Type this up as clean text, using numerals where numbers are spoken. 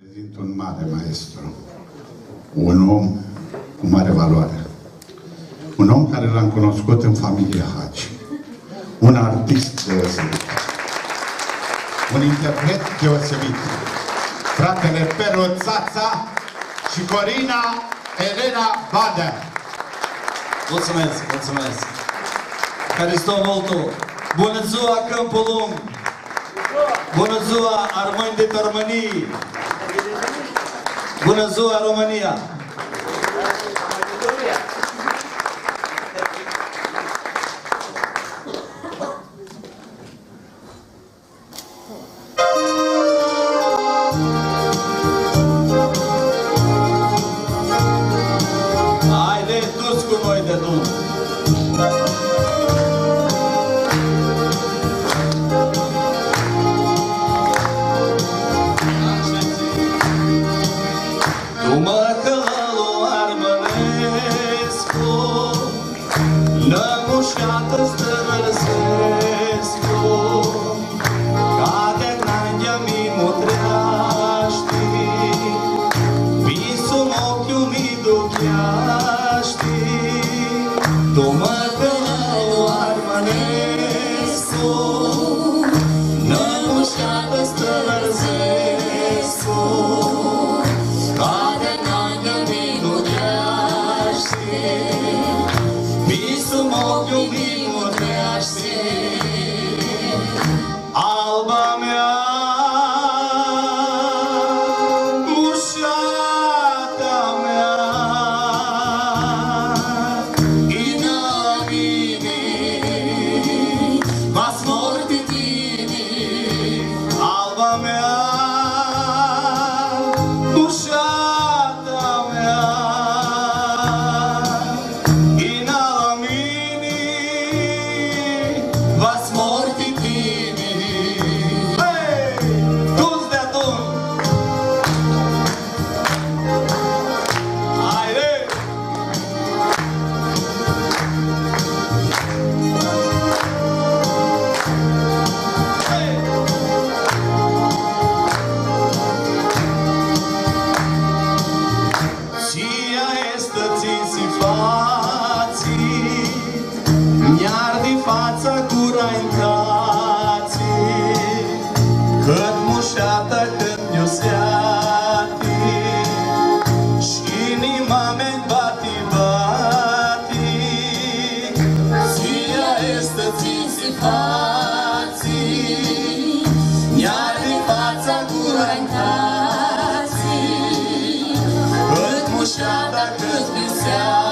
Prezint un mare maestru, un om cu mare valoare, un om care l-am cunoscut în familia Hagi, un artist deosebit, un interpret deosebit, fratele Peru Țața și Corina Elena Badea. Mulțumesc, mulțumesc! Hristos Voltu! Bună ziua, Câmpul Lung! Bună ziua, Armâni de Tormănii! Bună ziua, România! Haide, dus cu noi de drum! Nămușată stărăsescu, ca de grandia mi mutreaști, visul în ochiul mi ducheaști, tu mă călău armănescu, nămușată stărăsescu, ca de grandia mi ducheaști, visul în ochiul mi mutreaști, alba mea, mușata mea, inamine, vas mor de tine, alba mea, mușata mea, vas mor de tine. Hei! Dus de atunci! Haide! Hei! Cia este ți-si fații, mi-arde fața gura-i cații, cât mușată, cât niuseati, și inima mea bati-bati. Ția este ți-si fații, mi-arde fața gura-i cații, cât mușată, cât niuseati,